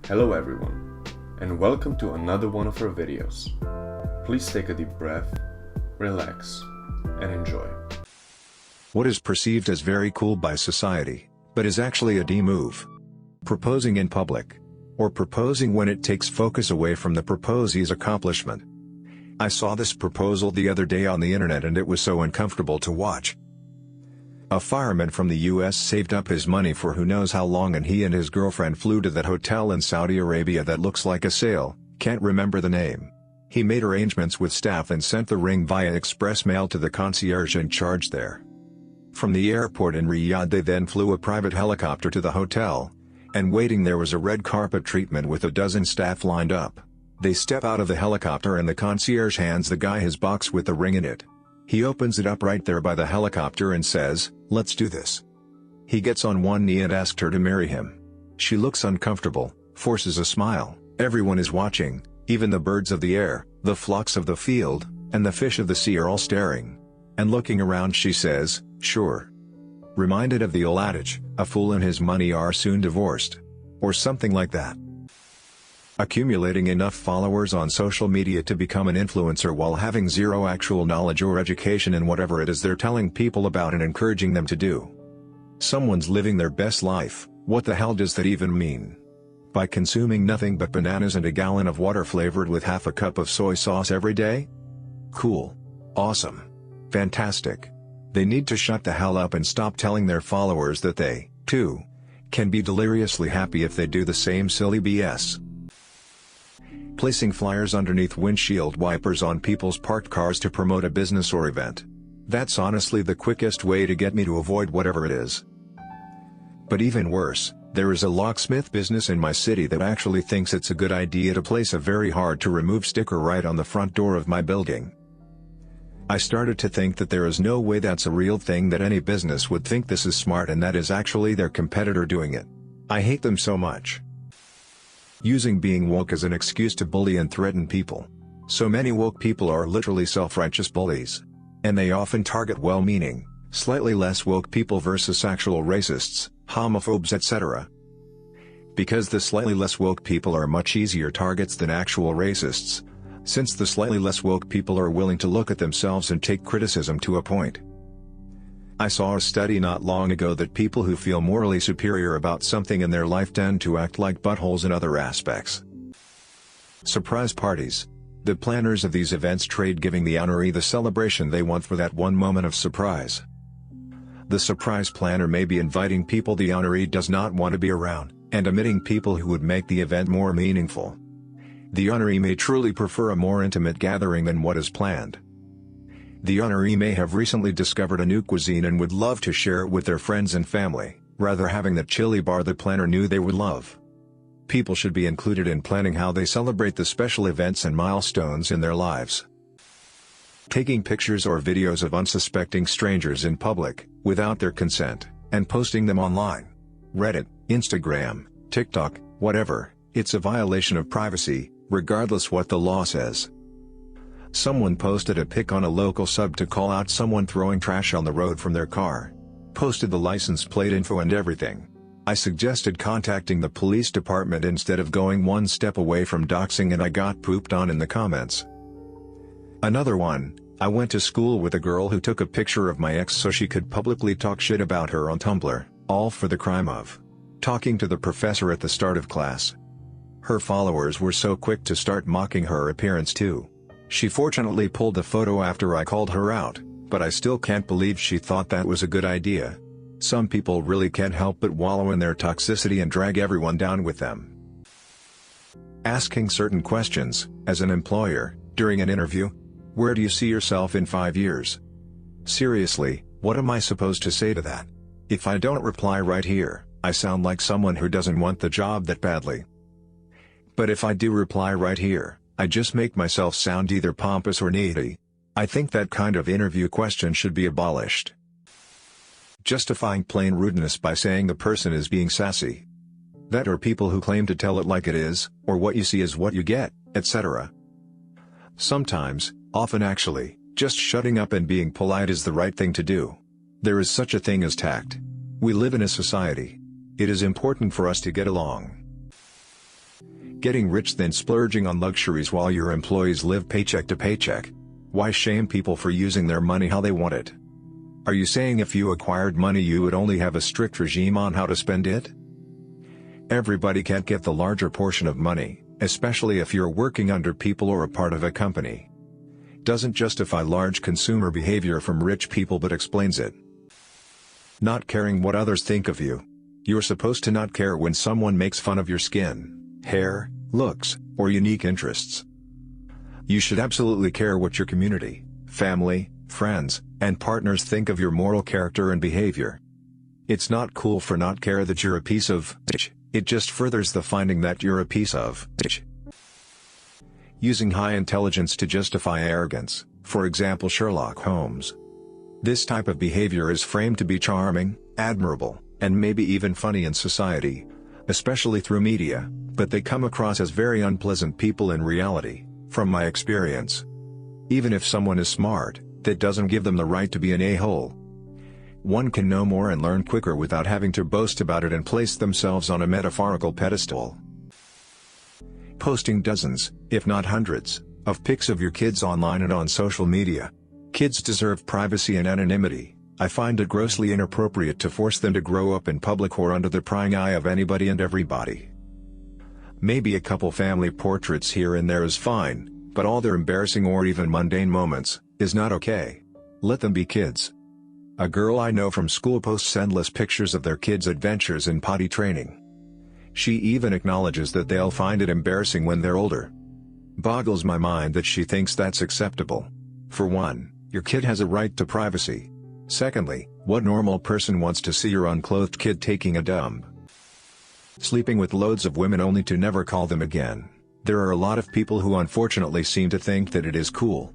Hello everyone, and welcome to another one of our videos. Please take a deep breath, relax, and enjoy. What is perceived as very cool by society, but is actually a D-move? Proposing in public. Or proposing when it takes focus away from the proposee's accomplishment. I saw this proposal the other day on the internet and it was so uncomfortable to watch. A fireman from the US saved up his money for who knows how long, and he and his girlfriend flew to that hotel in Saudi Arabia that looks like a sale, can't remember the name. He made arrangements with staff and sent the ring via express mail to the concierge in charge there. From the airport in Riyadh they then flew a private helicopter to the hotel, and waiting there was a red carpet treatment with a dozen staff lined up. They step out of the helicopter and the concierge hands the guy his box with the ring in it. He opens it up right there by the helicopter and says, "Let's do this." He gets on one knee and asks her to marry him. She looks uncomfortable, forces a smile. Everyone is watching, even the birds of the air, the flocks of the field, and the fish of the sea are all staring. And looking around she says, "Sure." Reminded of the old adage, a fool and his money are soon divorced. Or something like that. Accumulating enough followers on social media to become an influencer while having zero actual knowledge or education in whatever it is they're telling people about and encouraging them to do. Someone's living their best life. What the hell does that even mean? By consuming nothing but bananas and a gallon of water flavored with half a cup of soy sauce every day? Cool. Awesome. Fantastic. They need to shut the hell up and stop telling their followers that they, too, can be deliriously happy if they do the same silly BS. Placing flyers underneath windshield wipers on people's parked cars to promote a business or event. That's honestly the quickest way to get me to avoid whatever it is. But even worse, there is a locksmith business in my city that actually thinks it's a good idea to place a very hard to remove sticker right on the front door of my building. I started to think that there is no way that's a real thing, that any business would think this is smart and that is actually their competitor doing it. I hate them so much. Using being woke as an excuse to bully and threaten people. So many woke people are literally self-righteous bullies. And they often target well-meaning, slightly less woke people versus actual racists, homophobes, etc. Because the slightly less woke people are much easier targets than actual racists, since the slightly less woke people are willing to look at themselves and take criticism to a point. I saw a study not long ago that people who feel morally superior about something in their life tend to act like buttholes in other aspects. Surprise parties. The planners of these events trade giving the honoree the celebration they want for that one moment of surprise. The surprise planner may be inviting people the honoree does not want to be around, and omitting people who would make the event more meaningful. The honoree may truly prefer a more intimate gathering than what is planned. The honoree may have recently discovered a new cuisine and would love to share it with their friends and family, rather having the chili bar the planner knew they would love. People should be included in planning how they celebrate the special events and milestones in their lives. Taking pictures or videos of unsuspecting strangers in public, without their consent, and posting them online. Reddit, Instagram, TikTok, whatever, it's a violation of privacy, regardless what the law says. Someone posted a pic on a local sub to call out someone throwing trash on the road from their car. Posted the license plate info and everything. I suggested contacting the police department instead of going one step away from doxing, and I got pooped on in the comments. Another one, I went to school with a girl who took a picture of my ex so she could publicly talk shit about her on Tumblr, all for the crime of talking to the professor at the start of class. Her followers were so quick to start mocking her appearance too. She fortunately pulled the photo after I called her out, but I still can't believe she thought that was a good idea. Some people really can't help but wallow in their toxicity and drag everyone down with them. Asking certain questions, as an employer, during an interview. Where do you see yourself in 5 years? Seriously, what am I supposed to say to that? If I don't reply right here, I sound like someone who doesn't want the job that badly. But if I do reply right here, I just make myself sound either pompous or needy. I think that kind of interview question should be abolished. Justifying plain rudeness by saying the person is being sassy. That, or people who claim to tell it like it is, or what you see is what you get, etc. Sometimes, often actually, just shutting up and being polite is the right thing to do. There is such a thing as tact. We live in a society. It is important for us to get along. Getting rich then splurging on luxuries while your employees live paycheck to paycheck. Why shame people for using their money how they want it? Are you saying if you acquired money you would only have a strict regime on how to spend it? Everybody can't get the larger portion of money, especially if you're working under people or a part of a company. Doesn't justify large consumer behavior from rich people but explains it. Not caring what others think of you. You're supposed to not care when someone makes fun of your skin, hair, looks, or unique interests. You should absolutely care what your community, family, friends, and partners think of your moral character and behavior. It's not cool for not care that you're a piece of bitch. It just furthers the finding that you're a piece of bitch. Using high intelligence to justify arrogance, for example Sherlock Holmes. This type of behavior is framed to be charming, admirable, and maybe even funny in society, especially through media, but they come across as very unpleasant people in reality, from my experience. Even if someone is smart, that doesn't give them the right to be an a-hole. One can know more and learn quicker without having to boast about it and place themselves on a metaphorical pedestal. Posting dozens, if not hundreds, of pics of your kids online and on social media. Kids deserve privacy and anonymity. I find it grossly inappropriate to force them to grow up in public or under the prying eye of anybody and everybody. Maybe a couple family portraits here and there is fine, but all their embarrassing or even mundane moments is not okay. Let them be kids. A girl I know from school posts endless pictures of their kids' adventures in potty training. She even acknowledges that they'll find it embarrassing when they're older. Boggles my mind that she thinks that's acceptable. For one, your kid has a right to privacy. Secondly, what normal person wants to see your unclothed kid taking a dump? Sleeping with loads of women only to never call them again. There are a lot of people who unfortunately seem to think that it is cool.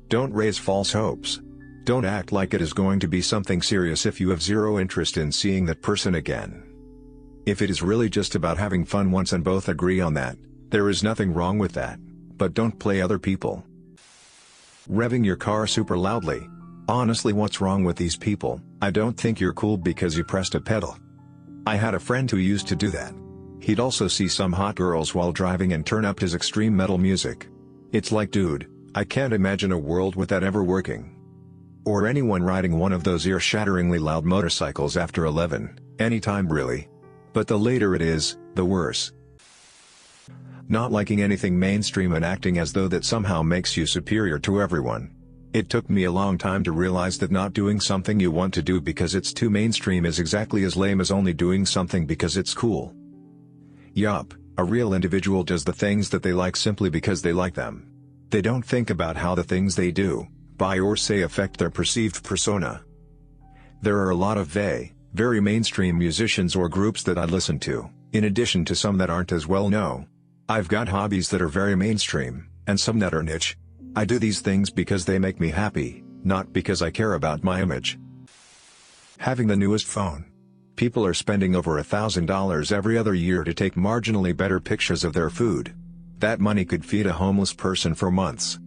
Don't raise false hopes. Don't act like it is going to be something serious if you have zero interest in seeing that person again. If it is really just about having fun once and both agree on that, there is nothing wrong with that, but don't play other people. Revving your car super loudly. Honestly, what's wrong with these people? I don't think you're cool because you pressed a pedal. I had a friend who used to do that. He'd also see some hot girls while driving and turn up his extreme metal music. It's like, dude, I can't imagine a world with that ever working. Or anyone riding one of those ear-shatteringly loud motorcycles after 11, anytime really. But the later it is, the worse. Not liking anything mainstream and acting as though that somehow makes you superior to everyone. It took me a long time to realize that not doing something you want to do because it's too mainstream is exactly as lame as only doing something because it's cool. Yup, a real individual does the things that they like simply because they like them. They don't think about how the things they do, buy or say affect their perceived persona. There are a lot of very mainstream musicians or groups that I listen to, in addition to some that aren't as well known. I've got hobbies that are very mainstream, and some that are niche. I do these things because they make me happy, not because I care about my image. Having the newest phone. People are spending over $1,000 every other year to take marginally better pictures of their food. That money could feed a homeless person for months.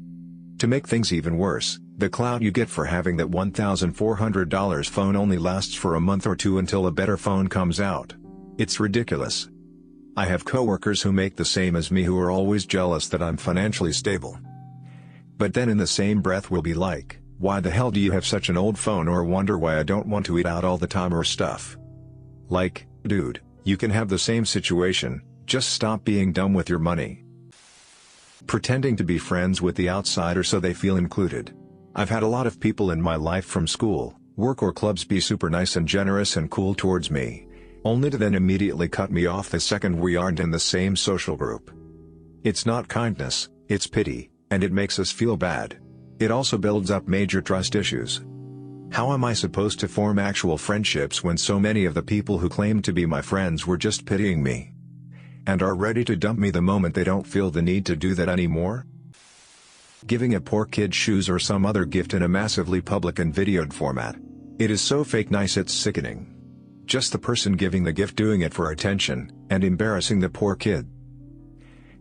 To make things even worse, the clout you get for having that $1,400 phone only lasts for a month or two until a better phone comes out. It's ridiculous. I have coworkers who make the same as me who are always jealous that I'm financially stable. But then in the same breath will be like, why the hell do you have such an old phone, or wonder why I don't want to eat out all the time or stuff. Like, dude, you can have the same situation, just stop being dumb with your money. Pretending to be friends with the outsider so they feel included. I've had a lot of people in my life from school, work or clubs be super nice and generous and cool towards me, only to then immediately cut me off the second we aren't in the same social group. It's not kindness, it's pity, and it makes us feel bad. It also builds up major trust issues. How am I supposed to form actual friendships when so many of the people who claim to be my friends were just pitying me? And are ready to dump me the moment they don't feel the need to do that anymore? Giving a poor kid shoes or some other gift in a massively public and videoed format. It is so fake nice it's sickening. Just the person giving the gift doing it for attention, and embarrassing the poor kid.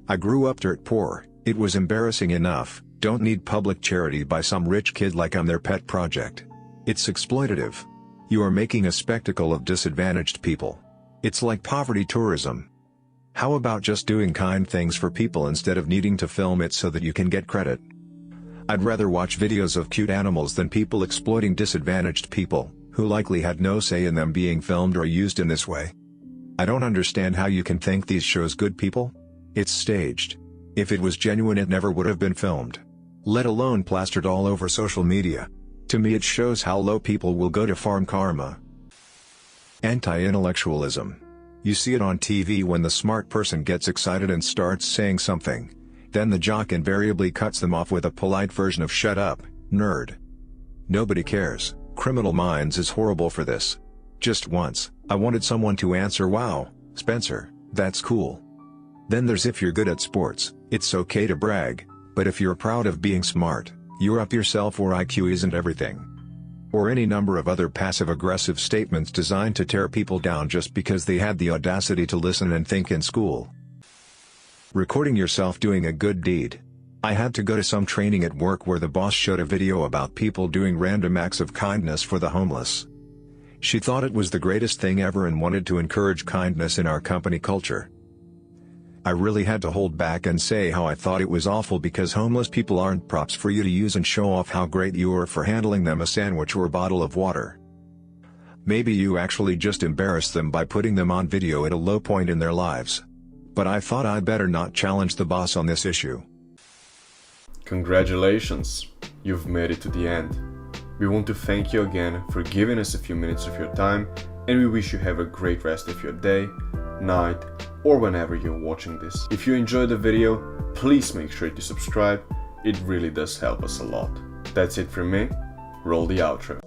I grew up dirt poor, it was embarrassing enough, don't need public charity by some rich kid like I'm their pet project. It's exploitative. You are making a spectacle of disadvantaged people. It's like poverty tourism. How about just doing kind things for people instead of needing to film it so that you can get credit? I'd rather watch videos of cute animals than people exploiting disadvantaged people, who likely had no say in them being filmed or used in this way. I don't understand how you can think these shows good people. It's staged. If it was genuine, it never would have been filmed, let alone plastered all over social media. To me, it shows how low people will go to farm karma. Anti-intellectualism. You see it on TV when the smart person gets excited and starts saying something. Then the jock invariably cuts them off with a polite version of "shut up, nerd." Nobody cares. Criminal Minds is horrible for this. Just once, I wanted someone to answer, "Wow, Spencer, that's cool." Then there's if you're good at sports, it's okay to brag, but if you're proud of being smart, you're up yourself or IQ isn't everything. Or any number of other passive-aggressive statements designed to tear people down just because they had the audacity to listen and think in school. Recording yourself doing a good deed. I had to go to some training at work where the boss showed a video about people doing random acts of kindness for the homeless. She thought it was the greatest thing ever and wanted to encourage kindness in our company culture. I really had to hold back and say how I thought it was awful because homeless people aren't props for you to use and show off how great you are for handling them a sandwich or a bottle of water. Maybe you actually just embarrassed them by putting them on video at a low point in their lives. But I thought I'd better not challenge the boss on this issue. Congratulations, you've made it to the end. We want to thank you again for giving us a few minutes of your time, and we wish you have a great rest of your day, night, or whenever you're watching this. If you enjoyed the video, please make sure to subscribe. It really does help us a lot. That's it from me. Roll the outro.